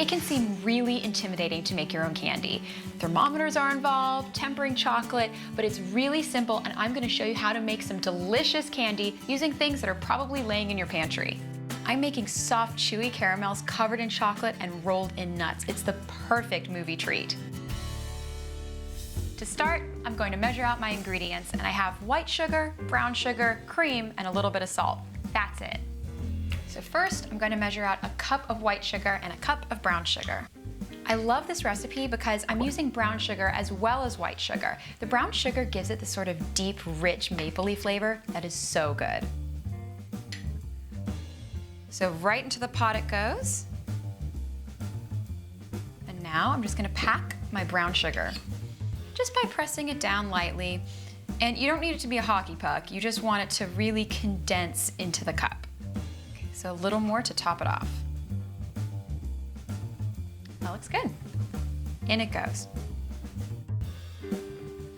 It can seem really intimidating to make your own candy. Thermometers are involved, tempering chocolate, but it's really simple, and I'm going to show you how to make some delicious candy using things that are probably laying in your pantry. I'm making soft, chewy caramels covered in chocolate and rolled in nuts. It's the perfect movie treat. To start, I'm going to measure out my ingredients, and I have white sugar, brown sugar, cream, and a little bit of salt. That's it. So first, I'm going to measure out a cup of white sugar and a cup of brown sugar. I love this recipe because I'm using brown sugar as well as white sugar. The brown sugar gives it this sort of deep, rich, mapley flavor that is so good. So right into the pot it goes. And now I'm just going to pack my brown sugar, just by pressing it down lightly. And you don't need it to be a hockey puck, you just want it to really condense into the cup. So a little more to top it off. That looks good. In it goes.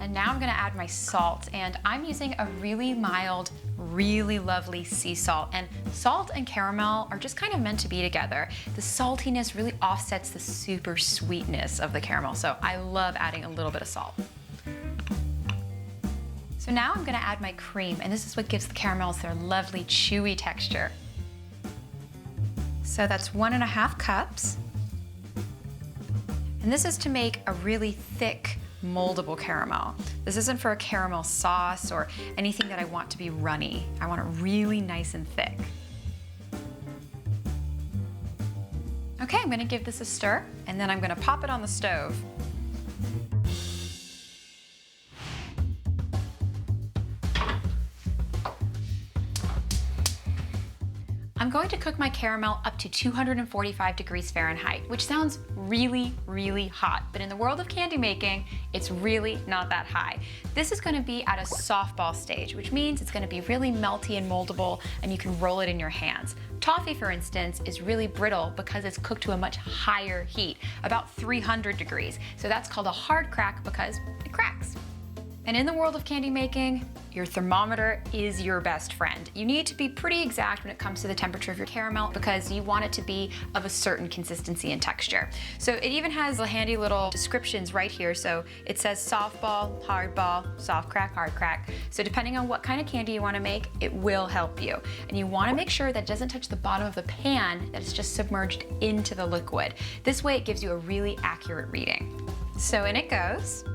And now I'm gonna add my salt, and I'm using a really mild, really lovely sea salt. And salt and caramel are just kind of meant to be together. The saltiness really offsets the super sweetness of the caramel, so I love adding a little bit of salt. So now I'm gonna add my cream, and this is what gives the caramels their lovely chewy texture. So that's 1.5 cups. And this is to make a really thick, moldable caramel. This isn't for a caramel sauce or anything that I want to be runny. I want it really nice and thick. Okay, I'm gonna give this a stir, and then I'm gonna pop it on the stove. I'm going to cook my caramel up to 245 degrees Fahrenheit, which sounds really, really hot, but in the world of candy making, it's really not that high. This is going to be at a softball stage, which means it's going to be really melty and moldable, and you can roll it in your hands. Toffee, for instance, is really brittle because it's cooked to a much higher heat, about 300 degrees. So that's called a hard crack because it cracks. And in the world of candy making, your thermometer is your best friend. You need to be pretty exact when it comes to the temperature of your caramel because you want it to be of a certain consistency and texture. So it even has handy little descriptions right here. So it says softball, hardball, soft crack, hard crack. So depending on what kind of candy you want to make, it will help you. And you want to make sure that it doesn't touch the bottom of the pan, that it's just submerged into the liquid. This way it gives you a really accurate reading. So in it goes.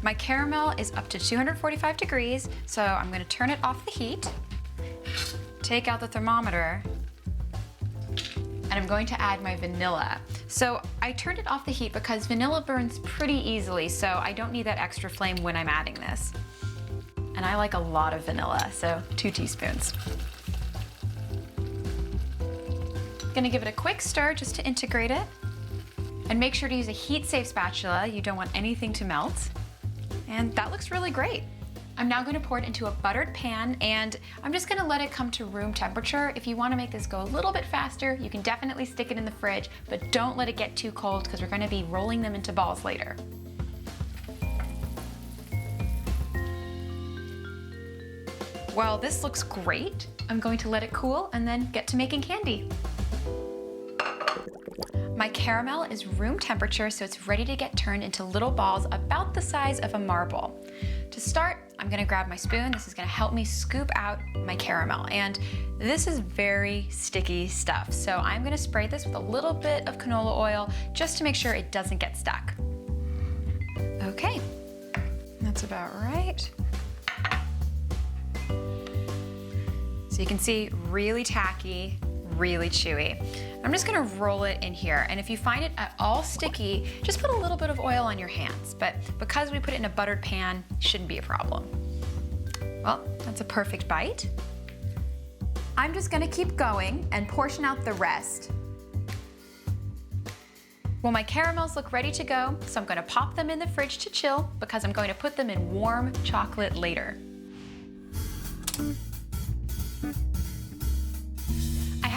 My caramel is up to 245 degrees, so I'm going to turn it off the heat, take out the thermometer, and I'm going to add my vanilla. So I turned it off the heat because vanilla burns pretty easily, so I don't need that extra flame when I'm adding this. And I like a lot of vanilla, so 2 teaspoons. Gonna give it a quick stir just to integrate it. And make sure to use a heat-safe spatula. You don't want anything to melt. And that looks really great. I'm now gonna pour it into a buttered pan, and I'm just gonna let it come to room temperature. If you wanna make this go a little bit faster, you can definitely stick it in the fridge, but don't let it get too cold because we're gonna be rolling them into balls later. Well, this looks great. I'm going to let it cool and then get to making candy. My caramel is room temperature, so it's ready to get turned into little balls about the size of a marble. To start, I'm gonna grab my spoon. This is gonna help me scoop out my caramel. And this is very sticky stuff, so I'm gonna spray this with a little bit of canola oil just to make sure it doesn't get stuck. Okay, that's about right. So you can see, really tacky, really chewy. I'm just gonna roll it in here, and if you find it at all sticky, just put a little bit of oil on your hands, but because we put it in a buttered pan, it shouldn't be a problem. Well, that's a perfect bite. I'm just gonna keep going and portion out the rest. Well, my caramels look ready to go, so I'm gonna pop them in the fridge to chill because I'm going to put them in warm chocolate later.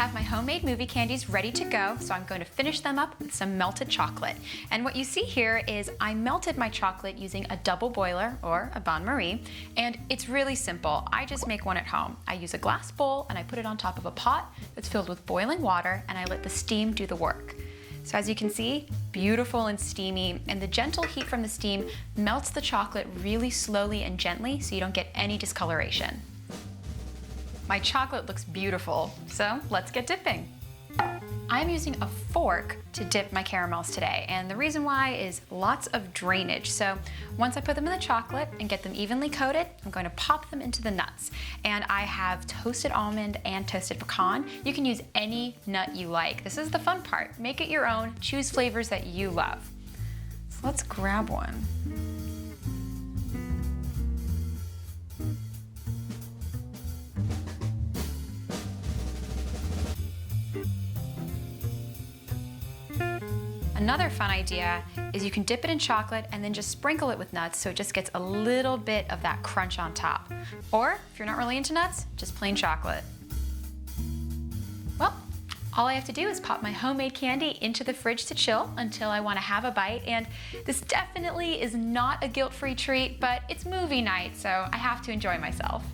have my homemade movie candies ready to go, so I'm going to finish them up with some melted chocolate. And what you see here is I melted my chocolate using a double boiler or a bain-marie, and it's really simple. I just make one at home. I use a glass bowl and I put it on top of a pot that's filled with boiling water, and I let the steam do the work. So as you can see, beautiful and steamy, and the gentle heat from the steam melts the chocolate really slowly and gently so you don't get any discoloration. My chocolate looks beautiful, so let's get dipping. I'm using a fork to dip my caramels today, and the reason why is lots of drainage. So once I put them in the chocolate and get them evenly coated, I'm going to pop them into the nuts. And I have toasted almond and toasted pecan. You can use any nut you like. This is the fun part. Make it your own, choose flavors that you love. So let's grab one. Another fun idea is you can dip it in chocolate and then just sprinkle it with nuts so it just gets a little bit of that crunch on top. Or if you're not really into nuts, just plain chocolate. Well, all I have to do is pop my homemade candy into the fridge to chill until I want to have a bite, and this definitely is not a guilt-free treat, but it's movie night, so I have to enjoy myself.